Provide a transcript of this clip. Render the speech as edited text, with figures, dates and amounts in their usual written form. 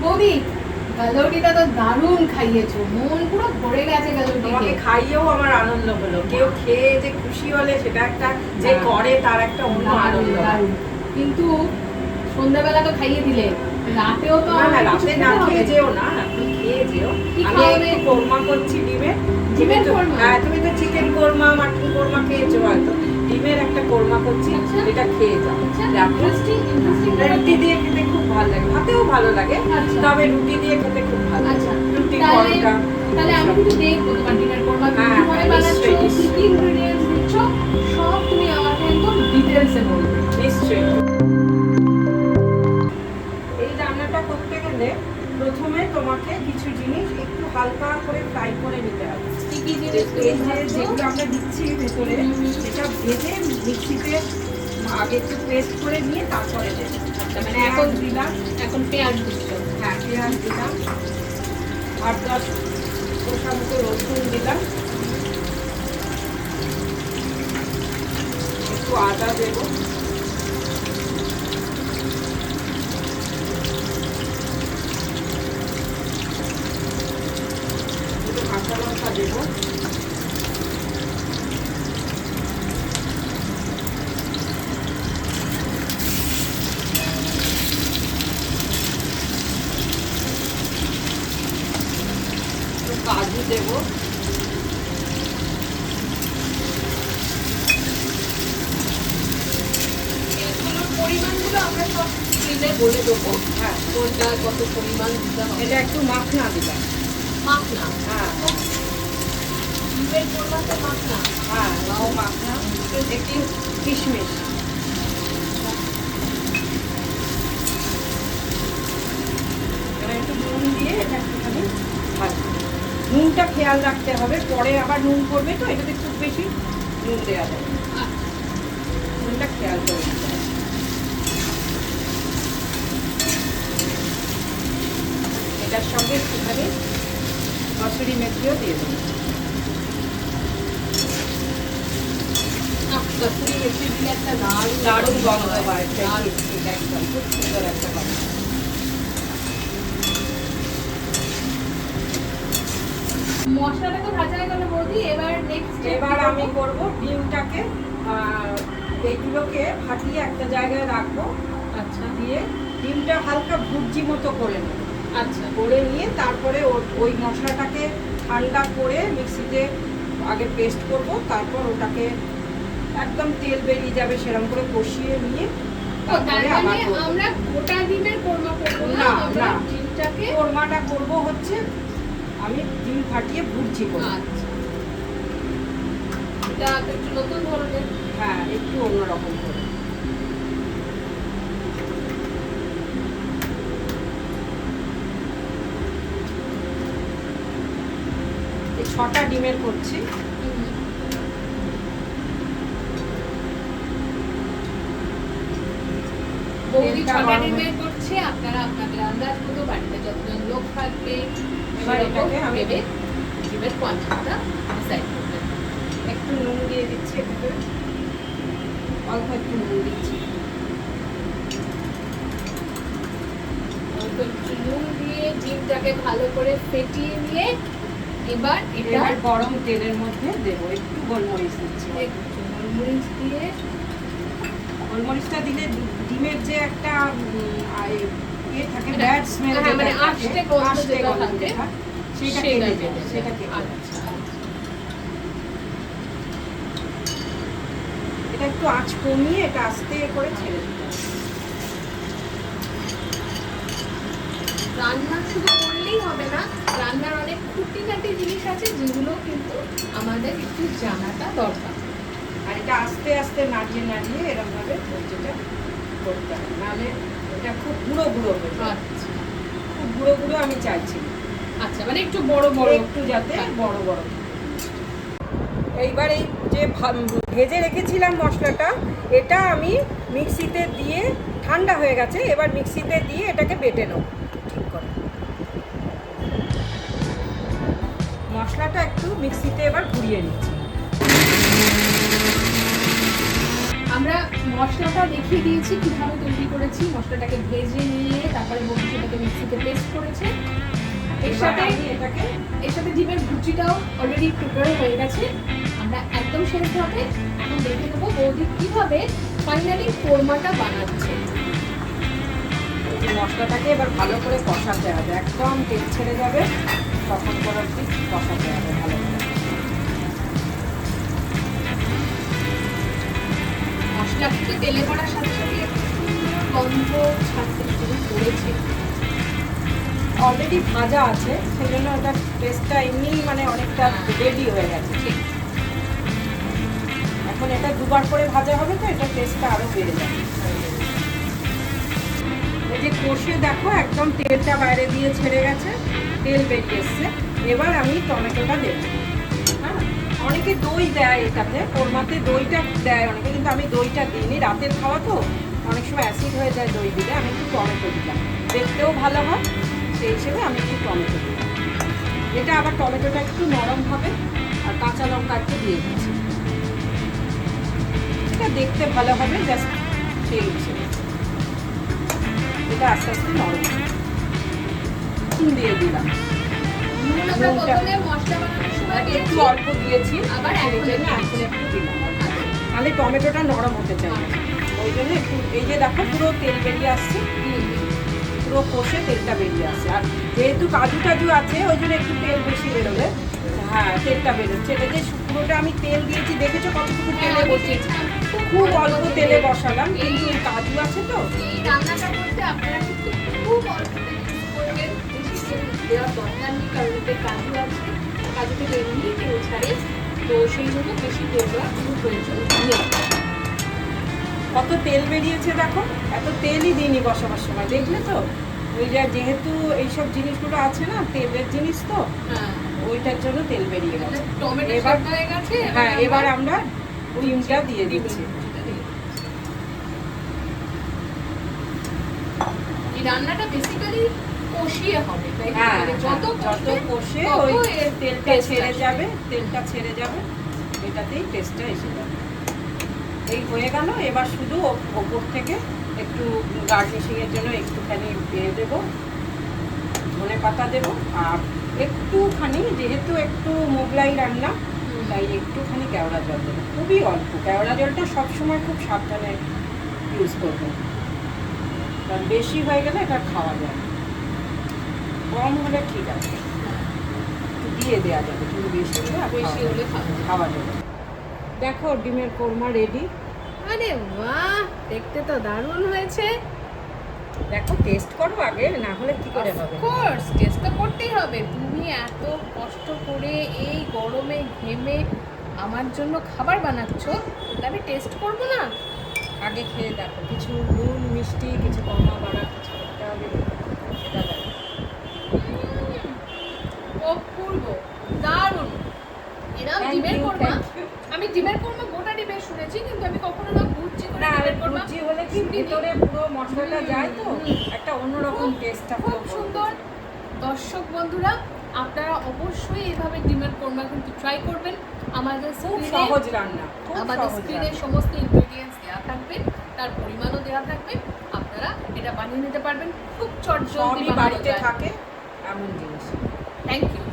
বৌদি গাজরটিটা তো দারুণ খাইয়েছো, মন পুরো ভরে গেছে গাজরটি তোমাকে খেয়ে। খাইয়েও আমার আনন্দ হলো, কেউ খেয়ে যে খুশি হলে সেটা একটা যে করে তার একটা অন্য আনন্দ। দারুণ। কিন্তু সন্ধ্যাবেলা তো খাইয়ে দিলে, রাতেও তো না না, আমাদের রাতে কিছু না খেতে খেয়ে হবে। যেও না, এখন খেয়ে যেও। কি আমি খাওয়াবে? একটু কোরমা করছি ডিমের। ডিমের তো- কোরমা? হ্যাঁ, তুমি তো চিকেন কোরমা মাটন কোরমা খেয়েছো হয়তো, ডিমের একটা কোরমা করছি, আচ্ছা। এটা খেয়ে যাও। আচ্ছা, দেখো, interesting রুটি দিয়ে খেতে খুব ভালো লাগে, ভাতেও ভালো লাগে, আচ্ছা। তবে রুটি দিয়ে খেতে খুব ভালো লাগে। আচ্ছা, রুটি তাহলে পরোটা। তাহলে আমি কিন্তু দেখবো তোমার ডিমের কোরমা তুমি হ্যাঁ, কিভাবে হ্যাঁ, বানাচ্ছো, নিশ্চয়ই, কি নিশ্চয়ই। কি ইনগ্রেডিয়েন্টস দিচ্ছ, সব তুমি আমাকে একদম ডিটেইলসে বলবে। নিশ্চয়ই। এই রান্নাটা করতে গেলে প্রথমে তোমাকে কিছু জিনিস একটু হালকা করে ফ্রাই করে নিতে হবে। কি কি জিনিস এই তুমি যে ভাজছো? যেগুলো আমরা দিচ্ছি ভেতরে, এটা ভেজে মিক্সিতে আগে একটু পেস্ট করে নিয়ে তারপরে দেবো। আচ্ছা, মানে পেঁয়াজ এখন দিলাম। এখন পেঁয়াজ দিচ্ছো। হ্যাঁ, পেঁয়াজ দিলাম, 8-10 কোষা মতো রসুন দিলাম, একটু আদা দেবো, একটু কাঁচা লঙ্কা দেবো, একটু কাজু দেবো, এগুলোর পরিমাণগুলো আমরা সব দিলে বলে দেবো। হ্যাঁ, কোনটা কত পরিমাণ দিতে হবে। এটা একটু মাখনা দিলাম। মাখনা, হ্যাঁ ডিমের কোরমা তো মাখনা। হ্যাঁ, লাউ মাখনা, একটু কিশমিশ, এবার একটু নুন দিয়ে এটা একটুখানি ভাজবো। নুনটা খেয়াল রাখতে হবে, পরে আবার নুন করবে তো, এটাতে খুব বেশি নুন দেওয়া যাবে না। নুনটা খেয়াল করে দিতে হবে। এটার সঙ্গে একটুখানি কসুরি মেথিও দিয়ে দেবো। কসুরি মেথি দিলে একটা দারুণ গন্ধ হয়, দারুণ। একদম খুব সুন্দর একটা গন্ধ। মশলাটা তো ভাজা হয়ে গেল বৌদি, এবার নেক্সট এবার আমি করব ডিমটাকে, এইগুলোকে ফাটিয়ে একটা জায়গায় রাখবো। আচ্ছা দিয়ে ডিমটা হালকা ভুর্জি মতো করে নেব। আচ্ছা করে নিয়ে তারপরে ওই মশলাটাকে ঠান্ডা করে মিক্সিতে আগে পেস্ট করব, তারপর ওটাকে একদম তেল বেরিয়ে যাবে সেরকম করে কষিয়ে নিয়ে তো তার তারপরে আবার মানে করবো। আমরা গোটা ডিমের কোরমা করবো না, না, আমরা না। ডিমটাকে কোরমাটা করব হচ্ছে আমি ডিম ফাটিয়ে ভুর্জি করব। আচ্ছা, এটা তো একটু নতুন ধরনের। হ্যাঁ, একটু অন্যরকম করে। এই 6টা ডিমের করছি। বৌদি তেলটা 6টা গরম ডিমের করছে, আপনারা আপনাদের আন্দাজ মতো বাড়িতে যতজন লোক থাকবে এবার এটাকে আমি ভেবে ডিমের কোয়ান্টিটিটা ডিসাইড করবেন। একটু নুন দিয়ে দিচ্ছি, এটাতে অল্প একটু নুন দিচ্ছি। অল্প একটু নুন দিয়ে ডিমটাকে ভালো করে ফেটিয়ে নিয়ে এবার এটা এবার গরম তেলের মধ্যে দেবো, একটু গোলমরিচ দিচ্ছি। একটু গোলমরিচ দিয়ে, গোলমরিচটা দিলে ডিমের যে একটা ইয়ে থাকে, ব্যাড স্মেল, হ্যাঁ, মানে আষ্টে গন্ধ যেটা থাকে, সেটা সেটা কেটে কেটে দেবে, সেটা কেটে দেবে। আচ্ছা এটা একটু আঁচ কমিয়ে এটা আস্তে করে ছেড়ে দিতে হবে। রান্না শুধু করলেই হবে না, রান্নার অনেক খুঁটিনাটি জিনিস আছে যেগুলো কিন্তু আমাদের একটু জানাটা দরকার। আর এটা আস্তে আস্তে নাড়িয়ে নাড়িয়ে এরকম ভাবে যেটা করতে হবে, নাহলে এটা খুব গুঁড়ো গুঁড়ো হয়ে যায়। আচ্ছা খুব গুঁড়ো গুঁড়ো আমি চাইছি না। আচ্ছা, মানে একটু বড় বড় একটু যাতে বড় বড়। এইবার এই যে ভেজে রেখেছিলাম মশলাটা, এটা আমি মিক্সিতে দিয়ে, ঠান্ডা হয়ে গেছে, এবার মিক্সিতে দিয়ে এটাকে বেটে নেব ঠিক করে। মশলাটা একটু মিক্সিতে এবার ঘুরিয়ে নিচ্ছি। আমরা মশলাটা দেখিয়ে দিয়েছি কিভাবে তৈরি করেছি। মশলাটাকে ভেজে নিয়ে তারপরে বড়িটাকে মিক্সিতে পেস্ট করেছে। এর সাথে ডিমের ভুজিটাও অলরেডি প্রিপেয়ার হয়ে গেছে। আমরা একদম শেষ ধাপে এখন দেখে নেবো বৌদি কিভাবে ফাইনালি কোরমাটা বানাচ্ছে। মশলাটাকে এবার ভালো করে কষাতে হবে, একদম তেল ছেড়ে যাবে তখন করে কষাতে হবে ভালো করে। মশলা কিন্তু তেলে পড়ার সাথে সাথে গন্ধ ছাড়তে শুরু করেছে। অলরেডি ভাজা আছে সেই জন্য ওটা টেস্টটা এমনি মানে অনেকটা রেডি হয়ে গেছে। ঠিক, এখন এটা দুবার করে ভাজা হবে তো এটা টেস্টটা আরও বেড়ে যাবে। এই যে কষে দেখো একদম তেলটা বাইরে দিয়ে ছেড়ে গেছে, তেল বেরিয়ে এসছে। এবার আমি টমেটোটা দেবো। হ্যাঁ, অনেকে দই দেয় এটাতে, কোরমাতে দইটা দেয় অনেকে, কিন্তু আমি দইটা দিইনি, রাতের খাওয়া তো অনেক সময় অ্যাসিড হয়ে যায় দই দিলে। আমি একটু টমেটো দিলাম, দেখতেও ভালো হয় সেই হিসেবে আমি একটু টমেটো দিলাম। এটা আবার টমেটোটা একটু নরম হবে আর কাঁচা লঙ্কা একটু দিয়ে দিচ্ছি, এটা দেখতে ভালো হবে জাস্ট সেই হিসেবে। এটা আস্তে আস্তে নরম নুন দিয়ে দিলাম, একটু অল্প দিয়েছি আবার এখন একটু দিলাম, তাহলে টমেটোটা নরম হতে চাই ওই জন্য একটু। এই যে দেখো পুরো তেল বেরিয়ে আসছে, পুরো কষে তেলটা বেরিয়ে আসছে। আর যেহেতু কাজু টাজু আছে ওই জন্য একটু তেল বেশি বেরোবে। হ্যাঁ, তেলটা বেরোচ্ছে। এটা যে পুরোটা আমি তেল দিয়েছি দেখেছো কতটুকু তেলে বসিয়েছি, খুব অল্প তেলে বসালাম, কিন্তু কাজু আছে তো। এই রান্নাটা করতে আপনারা কিন্তু খুব অল্প তেল ইউজ করবেন, বেশি তেল দেওয়ার দরকার নেই, কারণ এতে কাজু আছে, কাজু থেকে এমনি তেল ছাড়ে, তো সেই জন্য বেশি তেল দেওয়ার কোনো প্রয়োজন নেই। কত তেল বেরিয়েছে দেখো, এত তেলই দিইনি বসাবার সময়, দেখলে তো। ওই যে যেহেতু এইসব জিনিসগুলো আছে না তেলের জিনিস তো, ওইটার জন্য তেল বেরিয়ে গেছে। টমেটো এবার হয়ে গেছে। হ্যাঁ, এবার আমরা ডিমটা দিয়ে দিচ্ছি। এই রান্নাটা বেসিক্যালি কষিয়ে হবে, তাই না? হ্যাঁ, যত কষে ওই তেলটা ছেড়ে যাবে, এটাতেই টেস্টটা এসে যাবে। এই হয়ে গেল। এবার শুধু ওপর থেকে একটু গার্নিশিং এর জন্য একটুখানি দেবো, ধনে পাতা দেবো, আর একটুখানি, যেহেতু একটু মোগলাই রান্না তাই একটুখানি কেওড়া জল দেবো, খুবই অল্প। কেওড়া জলটা সবসময় খুব সাবধানে ইউজ করবো, কারণ বেশি হয়ে গেলে এটা খাওয়া যায়, কম হলে ঠিক আছে দিয়ে দেওয়া যাবে, কিন্তু বেশি হলে খাওয়া যাবে। দেখো ডিমের কোরমা রেডি। আরে বাহ, দেখতে তো দারুণ হয়েছে। দেখো টেস্ট করো আগে, না হলে কি করে হবে? কোর্স টেস্ট তো করতেই হবে। তুমি এত কষ্ট করে এই গরমে ঘেমে আমার জন্য খাবার বানাচ্ছ, ওটা আমি টেস্ট করবো না? আগে খেয়ে দেখো, কিছু নুন মিষ্টি কিছু কমা বাড়া কিছু করতে হবে, সেটা দেখো। অপূর্ব, দারুণ। এরকম ডিমের কোরমা, আমি ডিমের কোরমা গোটা ডিমের শুনেছি, কিন্তু আমি কখনো না ভুজি করে ডিমের কোরমা। ভুজি হলে কি ভিতরে পুরো মশলাটা যায় তো একটা অন্যরকম টেস্টটা খুব সুন্দর। দর্শক বন্ধুরা, আপনারা অবশ্যই এইভাবে ডিমের কোরমা কিন্তু ট্রাই করবেন। আমাদের সহজ রান্না, আমাদের স্ক্রিনে সমস্ত ইনগ্রেডিয়েন্টস দেওয়া থাকবে, তার পরিমাণও দেওয়া থাকবে, আপনারা এটা বানিয়ে নিতে পারবেন। খুব চটজলদি বাড়িতে থাকে এমন জিনিস। Thank you.